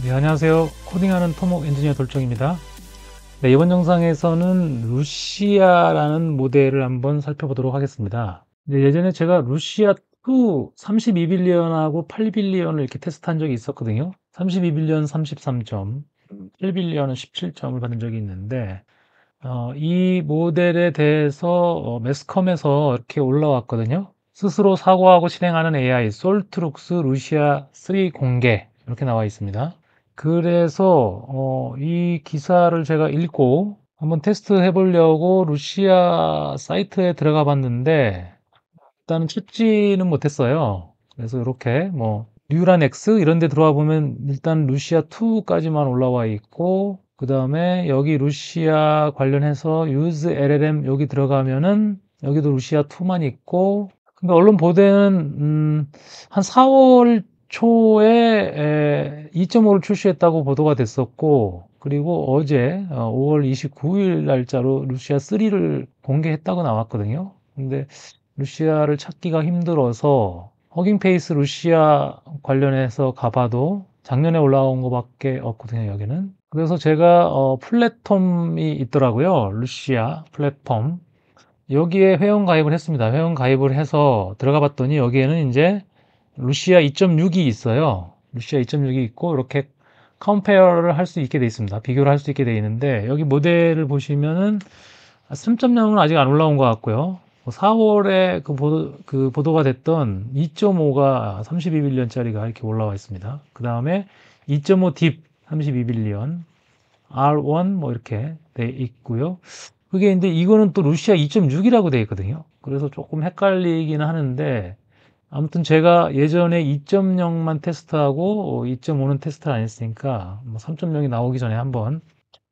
네, 안녕하세요. 코딩하는 토목 엔지니어 돌정입니다. 네, 이번 영상에서는 루시아라는 모델을 한번 살펴보도록 하겠습니다. 네, 예전에 제가 루시아2 32빌리언하고 8빌리언을 이렇게 테스트한 적이 있었거든요. 32빌리언 33점, 8빌리언은 17점을 받은 적이 있는데 이 모델에 대해서 매스컴에서 이렇게 올라왔거든요. 스스로 사고하고 실행하는 AI 솔트룩스 루시아 3 공개 이렇게 나와 있습니다. 그래서 이 기사를 제가 읽고 한번 테스트 해보려고 루시아 사이트에 들어가 봤는데 일단은 찾지는 못했어요. 그래서 이렇게 뭐 뉴라넥스 이런 데 들어와 보면 일단 루시아 2까지만 올라와 있고 그 다음에 여기 루시아 관련해서 use LLM 여기 들어가면은 여기도 루시아 2만 있고 근데 언론 보도에는 한 4월 초에 2.5를 출시했다고 보도가 됐었고 그리고 어제 5월 29일 날짜로 루시아 3를 공개했다고 나왔거든요. 근데 루시아를 찾기가 힘들어서 허깅페이스 루시아 관련해서 가봐도 작년에 올라온 것밖에 없거든요, 여기는. 그래서 제가 플랫폼이 있더라고요. 루시아 플랫폼. 여기에 회원 가입을 했습니다. 회원 가입을 해서 들어가 봤더니 여기에는 이제 루시아 2.6이 있어요. 루시아 2.6이 있고 이렇게 컴페어를 할 수 있게 돼 있습니다. 비교를 할 수 있게 돼 있는데 여기 모델을 보시면은 3.0은 아직 안 올라온 것 같고요. 4월에 그 보도가 됐던 2.5가 32빌리언짜리가 이렇게 올라와 있습니다. 그 다음에 2.5 딥 32빌리언, R1 뭐 이렇게 돼 있고요. 그게 이제 이거는 또 루시아 2.6이라고 돼 있거든요. 그래서 조금 헷갈리긴 하는데 아무튼 제가 예전에 2.0만 테스트하고 2.5는 테스트를 안 했으니까 3.0이 나오기 전에 한번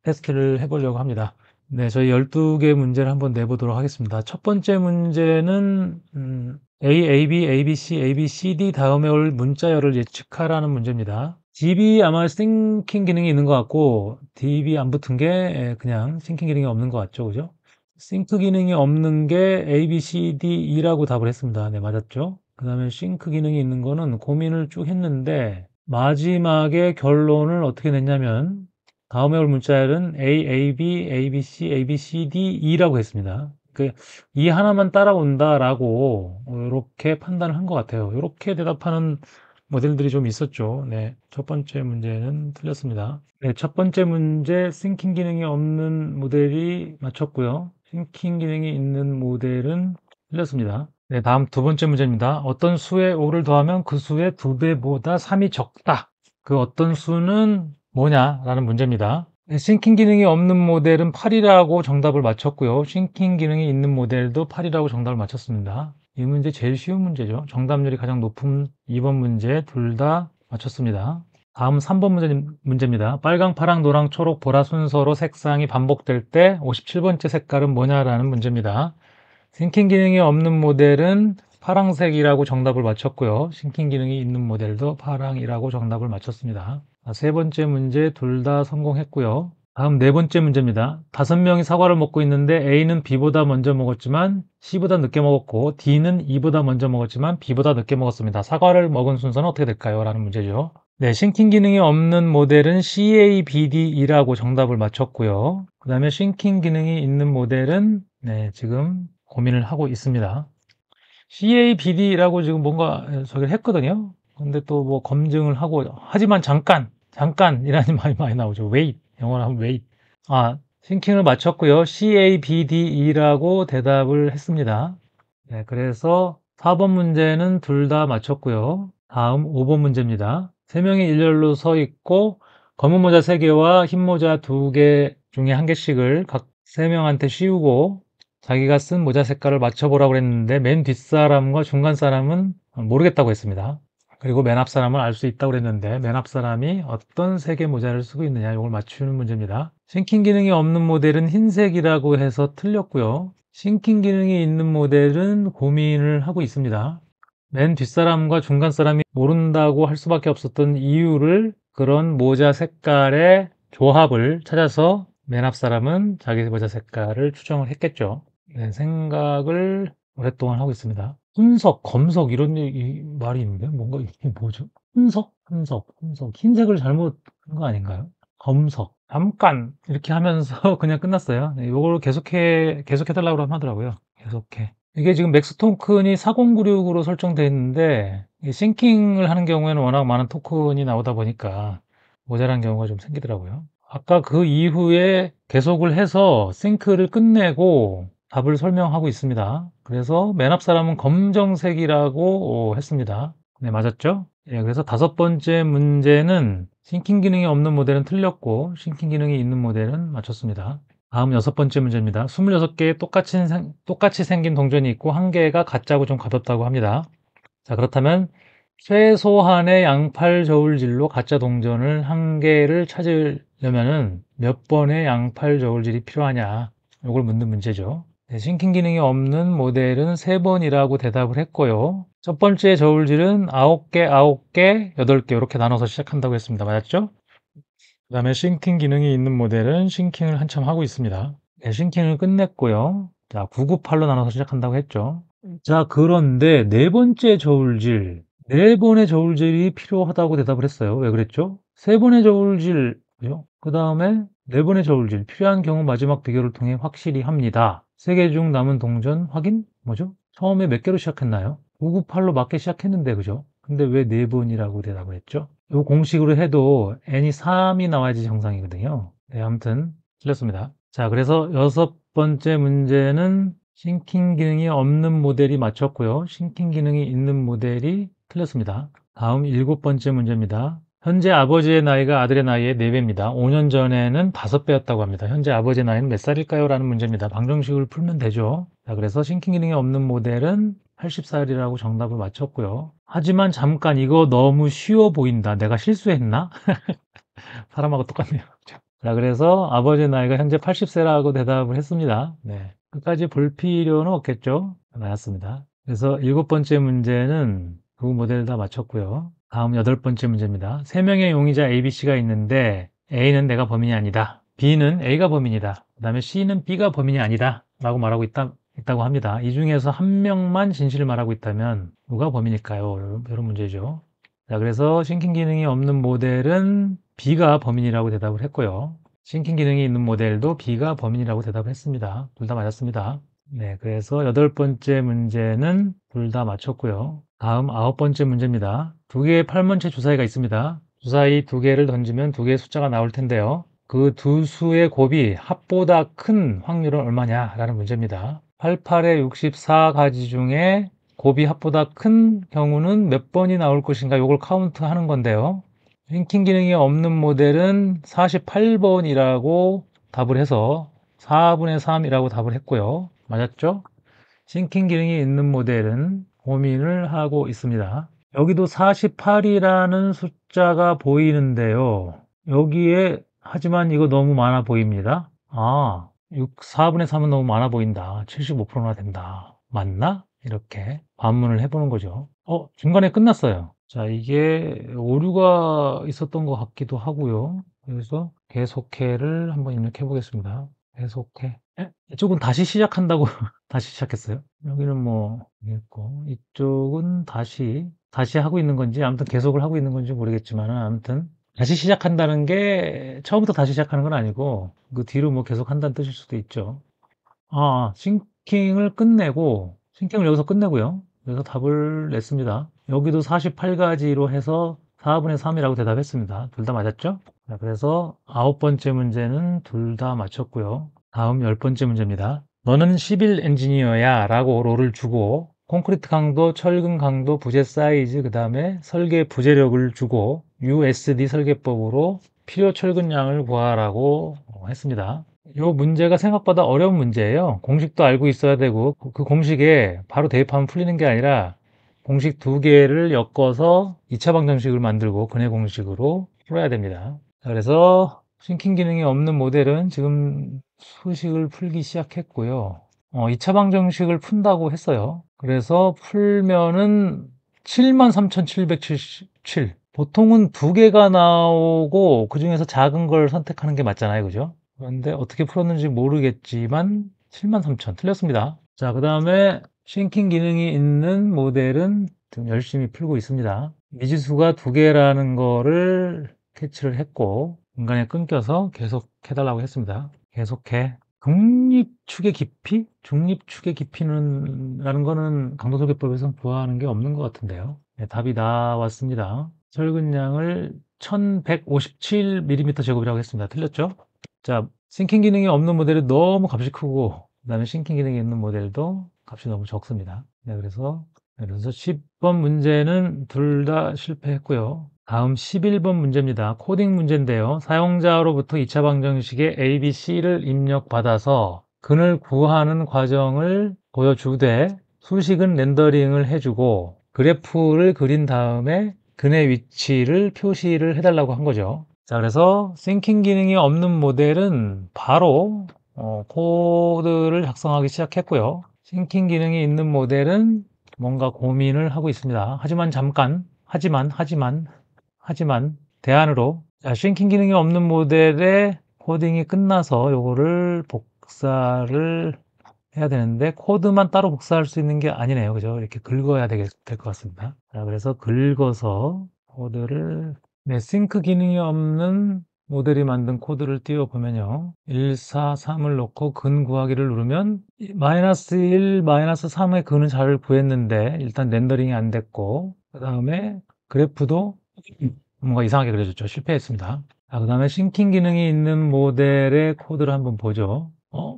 테스트를 해보려고 합니다. 네, 저희 12개 문제를 한번 내보도록 하겠습니다. 첫 번째 문제는 A, A, B, A, B, C, A, B, C, D 다음에 올 문자열을 예측하라는 문제입니다. DB 아마 싱킹 기능이 있는 것 같고 DB 안 붙은 게 그냥 싱킹 기능이 없는 것 같죠, 그죠? 싱크 기능이 없는 게 A, B, C, D, E라고 답을 했습니다. 네, 맞았죠? 그 다음에 싱크 기능이 있는 거는 고민을 쭉 했는데 마지막에 결론을 어떻게 냈냐면 다음에 올 문자열은 A, A, B, A, B, C, A, B, C, D, E라고 했습니다. 이 하나만 따라온다라고 이렇게 판단을 한 것 같아요. 이렇게 대답하는 모델들이 좀 있었죠. 네, 첫 번째 문제는 틀렸습니다. 네, 첫 번째 문제 싱킹 기능이 없는 모델이 맞췄고요. 싱킹 기능이 있는 모델은 틀렸습니다. 네, 다음 두 번째 문제입니다. 어떤 수에 5를 더하면 그 수의 2배보다 3이 적다. 그 어떤 수는 뭐냐라는 문제입니다. 네, 싱킹 기능이 없는 모델은 8이라고 정답을 맞췄고요. 싱킹 기능이 있는 모델도 8이라고 정답을 맞췄습니다. 이 문제 제일 쉬운 문제죠. 정답률이 가장 높은 2번 문제 둘 다 맞췄습니다. 다음 3번 문제입니다. 빨강, 파랑, 노랑, 초록, 보라 순서로 색상이 반복될 때 57번째 색깔은 뭐냐라는 문제입니다. 싱킹 기능이 없는 모델은 파랑색이라고 정답을 맞췄고요. 싱킹 기능이 있는 모델도 파랑이라고 정답을 맞췄습니다. 세 번째 문제 둘 다 성공했고요. 다음 네 번째 문제입니다. 5명이 사과를 먹고 있는데 A는 B보다 먼저 먹었지만 C보다 늦게 먹었고 D는 E보다 먼저 먹었지만 B보다 늦게 먹었습니다. 사과를 먹은 순서는 어떻게 될까요? 라는 문제죠. 네, 싱킹 기능이 없는 모델은 CABDE라고 정답을 맞췄고요. 그 다음에 싱킹 기능이 있는 모델은 네, 지금 고민을 하고 있습니다. CABD라고 지금 뭔가 저기를 했거든요. 근데 또 뭐 검증을 하고 하지만 잠깐이라는 말이 많이 나오죠. wait, 영어로 하면 wait. 싱킹을 마쳤고요. CABDE라고 대답을 했습니다. 네, 그래서 4번 문제는 둘 다 맞췄고요. 다음 5번 문제입니다. 3명이 일렬로 서 있고 검은 모자 3개와 흰 모자 2개 중에 1개씩을 각 3명한테 씌우고 자기가 쓴 모자 색깔을 맞춰보라고 했는데 맨 뒷사람과 중간 사람은 모르겠다고 했습니다. 그리고 맨 앞 사람은 알 수 있다고 그랬는데 맨 앞 사람이 어떤 색의 모자를 쓰고 있느냐 이걸 맞추는 문제입니다. 싱킹 기능이 없는 모델은 흰색이라고 해서 틀렸고요. 싱킹 기능이 있는 모델은 고민을 하고 있습니다. 맨 뒷사람과 중간 사람이 모른다고 할 수밖에 없었던 이유를 그런 모자 색깔의 조합을 찾아서 맨 앞 사람은 자기 모자 색깔을 추정을 했겠죠. 네, 생각을 오랫동안 하고 있습니다. 훈석, 검석 이런 말이 있는데 뭔가 이게 뭐죠? 훈석, 훈석, 훈석. 흰색을 잘못 한 거 아닌가요? 검석. 잠깐 이렇게 하면서 그냥 끝났어요. 네, 요걸 계속해 달라고 하더라고요. 계속해. 이게 지금 맥스 토큰이 4096으로 설정되어 있는데 싱킹을 하는 경우에는 워낙 많은 토큰이 나오다 보니까 모자란 경우가 좀 생기더라고요. 아까 그 이후에 계속을 해서 싱크를 끝내고 답을 설명하고 있습니다. 그래서 맨 앞 사람은 검정색이라고 했습니다. 네, 맞았죠? 예, 그래서 다섯 번째 문제는 싱킹 기능이 없는 모델은 틀렸고 싱킹 기능이 있는 모델은 맞췄습니다. 다음 여섯 번째 문제입니다. 26개의 똑같이 생긴 동전이 있고 한 개가 가짜고 좀 가볍다고 합니다. 자, 그렇다면 최소한의 양팔 저울질로 가짜 동전을 한 개를 찾으려면은 몇 번의 양팔 저울질이 필요하냐? 이걸 묻는 문제죠. 네, 싱킹 기능이 없는 모델은 3번이라고 대답을 했고요. 첫 번째 저울질은 9개, 9개, 8개 이렇게 나눠서 시작한다고 했습니다. 맞았죠? 그 다음에 싱킹 기능이 있는 모델은 싱킹을 한참 하고 있습니다. 네, 싱킹을 끝냈고요. 자, 998로 나눠서 시작한다고 했죠. 자, 그런데 네 번째 저울질, 네 번의 저울질이 필요하다고 대답을 했어요. 왜 그랬죠? 세 번의 저울질, 그죠? 그 다음에 네 번의 저울질, 필요한 경우 마지막 비교를 통해 확실히 합니다. 세 개 중 남은 동전 확인? 뭐죠? 처음에 몇 개로 시작했나요? 598로 맞게 시작했는데, 그죠? 근데 왜 네 번이라고 대답을 했죠? 이 공식으로 해도 n이 3이 나와야지 정상이거든요. 네, 아무튼 틀렸습니다. 자, 그래서 여섯 번째 문제는 싱킹 기능이 없는 모델이 맞췄고요. 싱킹 기능이 있는 모델이 틀렸습니다. 다음 일곱 번째 문제입니다. 현재 아버지의 나이가 아들의 나이의 4배입니다. 5년 전에는 5배였다고 합니다. 현재 아버지의 나이는 몇 살일까요? 라는 문제입니다. 방정식을 풀면 되죠. 자, 그래서 싱킹 기능이 없는 모델은 80살이라고 정답을 맞췄고요. 하지만 잠깐 이거 너무 쉬워 보인다. 내가 실수했나? 사람하고 똑같네요. 자, 그래서 아버지의 나이가 현재 80세라고 대답을 했습니다. 네. 끝까지 볼 필요는 없겠죠? 맞았습니다. 그래서 일곱 번째 문제는 두 모델 다 맞췄고요. 다음 여덟 번째 문제입니다. 세 명의 용의자 A, B, C가 있는데 A는 내가 범인이 아니다. B는 A가 범인이다. 그 다음에 C는 B가 범인이 아니다. 라고 말하고 있다고 합니다. 이 중에서 한 명만 진실을 말하고 있다면 누가 범인일까요? 이런 문제죠. 자, 그래서 싱킹 기능이 없는 모델은 B가 범인이라고 대답을 했고요. 싱킹 기능이 있는 모델도 B가 범인이라고 대답을 했습니다. 둘 다 맞았습니다. 네, 그래서 여덟 번째 문제는 둘 다 맞췄고요. 다음 아홉 번째 문제입니다. 두 개의 팔문체 주사위가 있습니다. 주사위 두 개를 던지면 두 개의 숫자가 나올 텐데요. 그 두 수의 곱이 합보다 큰 확률은 얼마냐? 라는 문제입니다. 88에 64가지 중에 곱이 합보다 큰 경우는 몇 번이 나올 것인가? 이걸 카운트 하는 건데요. 싱킹 기능이 없는 모델은 48번이라고 답을 해서 4분의 3이라고 답을 했고요. 맞았죠? 싱킹 기능이 있는 모델은 고민을 하고 있습니다. 여기도 48이라는 숫자가 보이는데요. 여기에 하지만 이거 너무 많아 보입니다. 4분의 3은 너무 많아 보인다. 75%나 된다. 맞나? 이렇게 반문을 해보는 거죠. 중간에 끝났어요. 자, 이게 오류가 있었던 것 같기도 하고요. 그래서 계속해를 한번 입력해 보겠습니다. 계속해. 이쪽은 다시 시작한다고 다시 시작했어요. 여기는 뭐 있고 이쪽은 다시 하고 있는 건지 아무튼 계속을 하고 있는 건지 모르겠지만 아무튼 다시 시작한다는 게 처음부터 다시 시작하는 건 아니고 그 뒤로 뭐 계속 한다는 뜻일 수도 있죠. 싱킹을 여기서 끝내고요. 그래서 답을 냈습니다. 여기도 48가지로 해서 4분의 3이라고 대답했습니다. 둘 다 맞았죠? 자, 그래서 아홉 번째 문제는 둘 다 맞췄고요. 다음 열 번째 문제입니다. 너는 시빌 엔지니어야 라고 롤을 주고 콘크리트 강도, 철근 강도, 부재 사이즈, 그 다음에 설계 부재력을 주고 USD 설계법으로 필요 철근량을 구하라고 했습니다. 이 문제가 생각보다 어려운 문제예요. 공식도 알고 있어야 되고 그 공식에 바로 대입하면 풀리는 게 아니라 공식 두 개를 엮어서 2차 방정식을 만들고 근해 공식으로 풀어야 됩니다. 그래서 싱킹 기능이 없는 모델은 지금 수식을 풀기 시작했고요. 2차 방정식을 푼다고 했어요. 그래서 풀면은 73,777. 보통은 두 개가 나오고 그 중에서 작은 걸 선택하는 게 맞잖아요. 그죠? 그런데 어떻게 풀었는지 모르겠지만 73,000 틀렸습니다. 자, 그 다음에 싱킹 기능이 있는 모델은 좀 열심히 풀고 있습니다. 미지수가 2개라는 거를 캐치를 했고 중간에 끊겨서 계속 해달라고 했습니다. 계속해. 중립축의 깊이? 중립축의 깊이는 라는 거는 강도설계법에서 구하는 게 없는 것 같은데요. 네, 답이 나왔습니다. 철근량을 1157mm 제곱이라고 했습니다. 틀렸죠? 자, 싱킹 기능이 없는 모델은 너무 값이 크고 그 다음에 싱킹 기능이 있는 모델도 값이 너무 적습니다. 네, 그래서 10번 문제는 둘 다 실패했고요. 다음 11번 문제입니다. 코딩 문제인데요. 사용자로부터 2차 방정식에 A, B, C를 입력받아서 근을 구하는 과정을 보여주되 수식은 렌더링을 해주고 그래프를 그린 다음에 근의 위치를 표시를 해달라고 한 거죠. 자, 그래서 싱킹 기능이 없는 모델은 바로 코드를 작성하기 시작했고요. 싱킹 기능이 있는 모델은 뭔가 고민을 하고 있습니다. 하지만 잠깐, 하지만 대안으로 싱킹 기능이 없는 모델의 코딩이 끝나서 요거를 복사를 해야 되는데 코드만 따로 복사할 수 있는 게 아니네요. 그죠? 이렇게 긁어야 될 것 같습니다. 자, 그래서 긁어서 코드를 네, 싱크 기능이 없는 모델이 만든 코드를 띄워보면요. 1, 4, 3을 넣고 근 구하기를 누르면 마이너스 1, 마이너스 3의 근은 잘 구했는데 일단 렌더링이 안 됐고 그 다음에 그래프도 뭔가 이상하게 그려졌죠. 실패했습니다. 그 다음에 싱킹 기능이 있는 모델의 코드를 한번 보죠.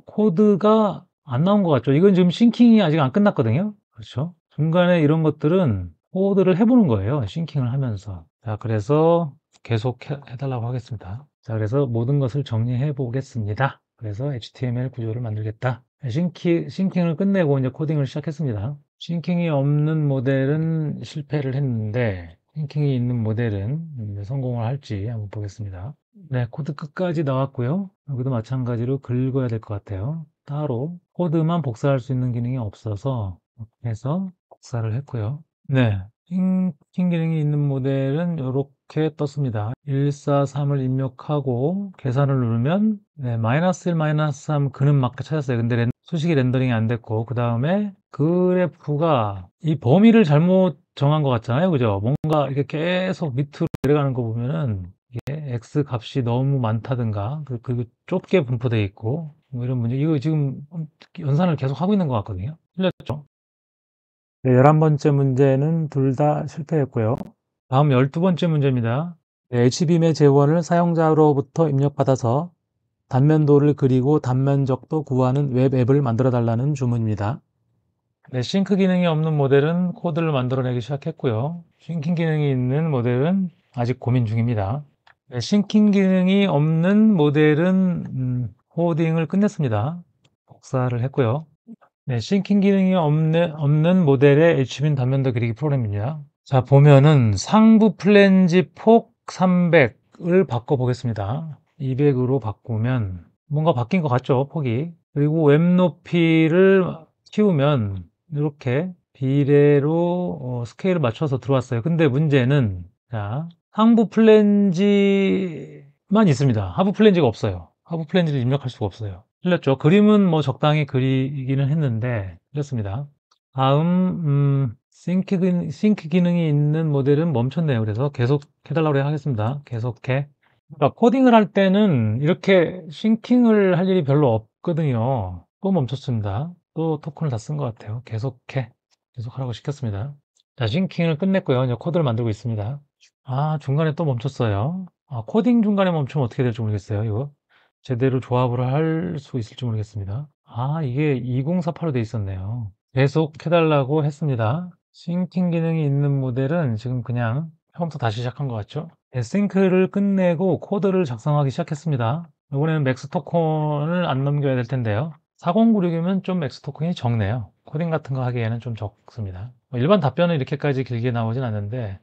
코드가 안 나온 것 같죠. 이건 지금 싱킹이 아직 안 끝났거든요. 그렇죠. 중간에 이런 것들은 코드를 해보는 거예요. 싱킹을 하면서. 자, 그래서 계속 해달라고 하겠습니다. 자, 그래서 모든 것을 정리해 보겠습니다. 그래서 HTML 구조를 만들겠다. 싱킹을 끝내고 이제 코딩을 시작했습니다. 싱킹이 없는 모델은 실패를 했는데 싱킹이 있는 모델은 성공을 할지 한번 보겠습니다. 네, 코드 끝까지 나왔고요. 여기도 마찬가지로 긁어야 될 것 같아요. 따로 코드만 복사할 수 있는 기능이 없어서 이렇게 해서 복사를 했고요. 네, 싱킹 기능이 있는 모델은 이렇게 떴습니다. 1, 4, 3을 입력하고 계산을 누르면 네, 마이너스 1, 마이너스 3 근은 맞게 찾았어요. 근데 수식이 렌더링이 안 됐고 그 다음에 그래프가 이 범위를 잘못 정한 것 같잖아요. 그죠? 뭔가 이렇게 계속 밑으로 내려가는 거 보면은 이게 X 값이 너무 많다든가 그리고 좁게 분포되어 있고 뭐 이런 문제. 이거 지금 연산을 계속 하고 있는 것 같거든요. 틀렸죠? 네, 11번째 문제는 둘 다 실패했고요. 다음 12번째 문제입니다. 네, HBM의 재원을 사용자로부터 입력받아서 단면도를 그리고 단면적도 구하는 웹 앱을 만들어 달라는 주문입니다. 네, 싱크 기능이 없는 모델은 코드를 만들어내기 시작했고요. 싱킹 기능이 있는 모델은 아직 고민 중입니다. 네, 싱킹 기능이 없는 모델은 코딩을 끝냈습니다. 복사를 했고요. 네, 싱킹 기능이 없는 모델의 HBM 단면도 그리기 프로그램입니다. 자, 보면은 상부 플랜지 폭 300을 바꿔보겠습니다. 200으로 바꾸면 뭔가 바뀐 것 같죠, 폭이. 그리고 웹 높이를 키우면 이렇게 비례로 스케일을 맞춰서 들어왔어요. 근데 문제는 자, 상부 플랜지만 있습니다. 하부 플랜지가 없어요. 하부 플랜지를 입력할 수가 없어요. 틀렸죠. 그림은 뭐 적당히 그리기는 했는데 틀렸습니다. 다음 싱크 기능이 있는 모델은 멈췄네요. 그래서 계속 해달라고 하겠습니다. 계속해. 그러니까 코딩을 할 때는 이렇게 싱킹을 할 일이 별로 없거든요. 또 멈췄습니다. 또 토큰을 다 쓴 것 같아요. 계속해. 계속하라고 시켰습니다. 자, 싱킹을 끝냈고요. 이제 코드를 만들고 있습니다. 중간에 또 멈췄어요. 코딩 중간에 멈추면 어떻게 될지 모르겠어요. 이거 제대로 조합을 할 수 있을지 모르겠습니다. 이게 2048로 돼 있었네요. 계속 해달라고 했습니다. 싱킹 기능이 있는 모델은 지금 그냥 처음부터 다시 시작한 것 같죠? 싱크를 끝내고 코드를 작성하기 시작했습니다. 이번에는 맥스 토큰을 안 넘겨야 될 텐데요. 4096이면 좀 맥스 토큰이 적네요. 코딩 같은 거 하기에는 좀 적습니다. 일반 답변은 이렇게까지 길게 나오진 않는데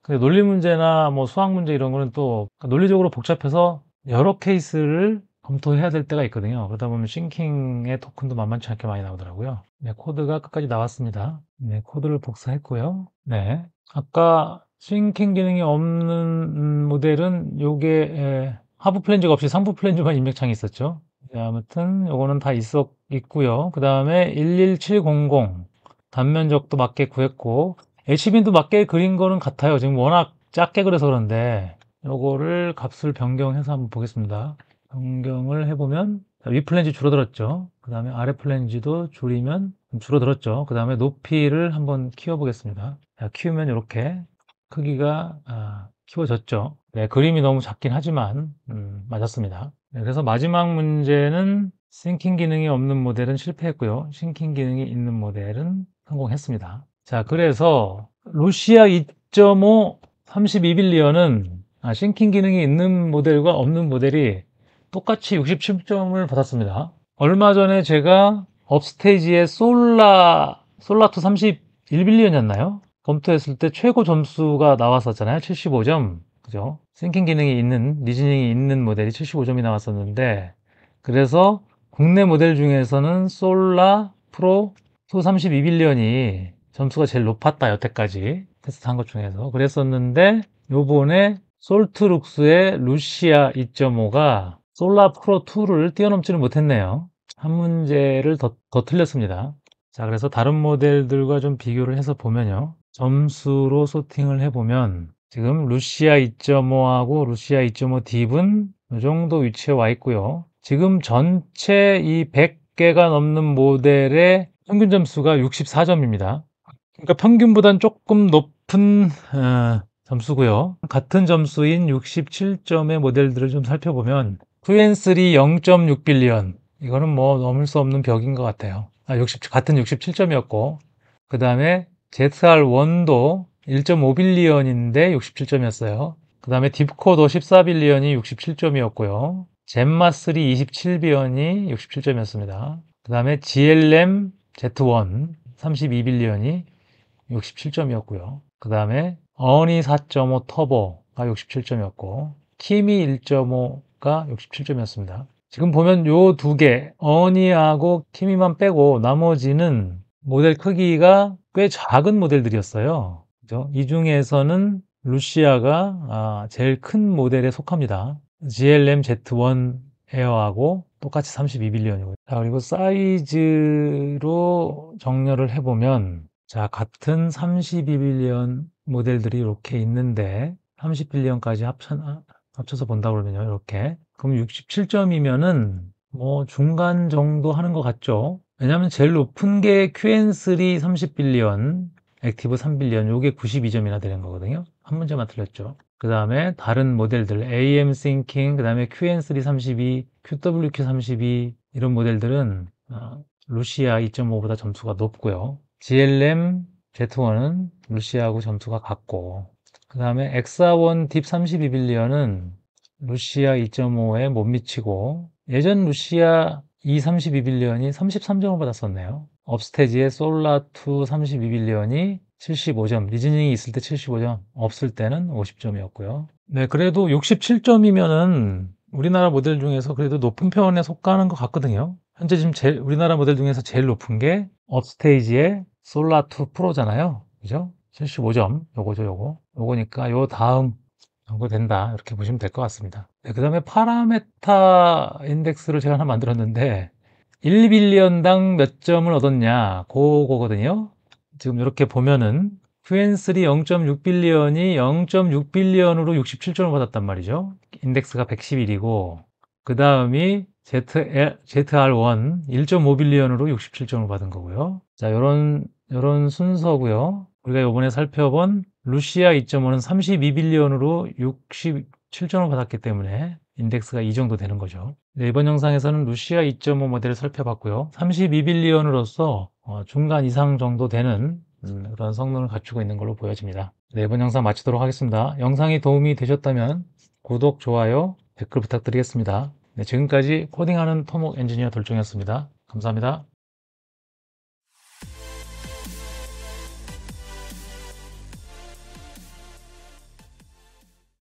근데 논리 문제나 뭐 수학 문제 이런 거는 또 논리적으로 복잡해서 여러 케이스를 검토해야 될 때가 있거든요. 그러다 보면 싱킹의 토큰도 만만치 않게 많이 나오더라고요. 네, 코드가 끝까지 나왔습니다. 네, 코드를 복사했고요. 네, 아까 싱킹 기능이 없는 모델은 요게 하부 플랜지가 없이 상부 플랜지만 입력창이 있었죠. 네, 아무튼 요거는 다 있고요. 그 다음에 11700 단면적도 맞게 구했고, HB도 맞게 그린 거는 같아요. 지금 워낙 작게 그려서 그런데, 요거를 값을 변경해서 한번 보겠습니다. 변경을 해보면, 위 플랜지 줄어들었죠. 그 다음에 아래 플랜지도 줄이면 줄어들었죠. 그 다음에 높이를 한번 키워보겠습니다. 자, 키우면 이렇게 크기가 키워졌죠. 네, 그림이 너무 작긴 하지만 맞았습니다. 네, 그래서 마지막 문제는 싱킹 기능이 없는 모델은 실패했고요. 싱킹 기능이 있는 모델은 성공했습니다. 자, 그래서 루시아 2.5 32빌리언은 싱킹 기능이 있는 모델과 없는 모델이 똑같이 67점을 받았습니다. 얼마 전에 제가 업스테이지의 솔라2 31빌리언이었나요? 검토했을 때 최고 점수가 나왔었잖아요. 75점. 그죠? 싱킹 기능이 있는, 리즈닝이 있는 모델이 75점이 나왔었는데, 그래서 국내 모델 중에서는 솔라 프로 2 32빌리언이 점수가 제일 높았다, 여태까지. 테스트 한 것 중에서. 그랬었는데, 요번에 솔트룩스의 루시아 2.5가 솔라 프로 2를 뛰어넘지는 못했네요. 한 문제를 더 틀렸습니다. 자, 그래서 다른 모델들과 좀 비교를 해서 보면요. 점수로 소팅을 해보면 지금 루시아 2.5하고 루시아 2.5 딥은 이 정도 위치에 와 있고요. 지금 전체 이 100개가 넘는 모델의 평균 점수가 64점입니다. 그러니까 평균보다는 조금 높은 점수고요. 같은 점수인 67점의 모델들을 좀 살펴보면 QN3 0.6빌리언 이거는 뭐 넘을 수 없는 벽인 것 같아요. 같은 67점이었고 그 다음에 ZR1도 1.5빌리언인데 67점이었어요. 그 다음에 딥코도 14빌리언이 67점이었고요. 젠마3 27빌리언이 67점이었습니다. 그 다음에 GLM Z1 32빌리언이 67점이었고요. 그 다음에 어니 4.5 터보가 67점이었고 키미 1.5가 67점이었습니다. 지금 보면 요 두 개, 어니하고 키미만 빼고 나머지는 모델 크기가 꽤 작은 모델들이었어요. 그죠? 이 중에서는 루시아가 제일 큰 모델에 속합니다. GLM Z1 에어하고 똑같이 32빌리언이고요. 자, 그리고 사이즈로 정렬을 해보면 자, 같은 32빌리언 모델들이 이렇게 있는데 30빌리언까지 합쳐서 본다 그러면요. 이렇게. 그럼 67점이면은 뭐 중간 정도 하는 것 같죠? 왜냐하면 제일 높은 게 QN3 30빌리언, 액티브 3빌리언, 요게 92점이나 되는 거거든요. 한 문제만 틀렸죠. 그 다음에 다른 모델들, AM Thinking, 그 다음에 QN3 32, QWQ 32 이런 모델들은 루시아 2.5보다 점수가 높고요. GLM Z1은 루시아하고 점수가 같고 그 다음에 엑사1 딥 32빌리언은 루시아 2.5에 못 미치고 예전 루시아 2 32빌리언이 33점을 받았었네요. 업스테지의 솔라2 32빌리언이 75점, 리즈닝이 있을 때 75점, 없을 때는 50점이었고요. 네, 그래도 67점이면은 우리나라 모델 중에서 그래도 높은 편에 속하는 것 같거든요. 현재 지금 우리나라 모델 중에서 제일 높은 게 업스테이지의 솔라2 프로잖아요. 그죠? 75점, 요거죠, 요거. 요거니까 요 다음 정도 된다. 이렇게 보시면 될 것 같습니다. 네, 그 다음에 파라메타 인덱스를 제가 하나 만들었는데 1빌리언당 몇 점을 얻었냐 그거거든요. 지금 이렇게 보면은 QN3 0.6빌리언이 0.6빌리언으로 67점을 받았단 말이죠. 인덱스가 111이고 그 다음이 ZR1 1.5빌리언으로 67점을 받은 거고요. 자, 요런 순서고요. 우리가 이번에 살펴본 루시아 2.5는 32빌리언으로 67점을 받았기 때문에 인덱스가 이 정도 되는 거죠. 네, 이번 영상에서는 루시아 2.5 모델을 살펴봤고요. 32빌리언으로서 중간 이상 정도 되는 그런 성능을 갖추고 있는 걸로 보여집니다. 네, 이번 영상 마치도록 하겠습니다. 영상이 도움이 되셨다면 구독, 좋아요, 댓글 부탁드리겠습니다. 네, 지금까지 코딩하는 토목 엔지니어 돌종이었습니다. 감사합니다.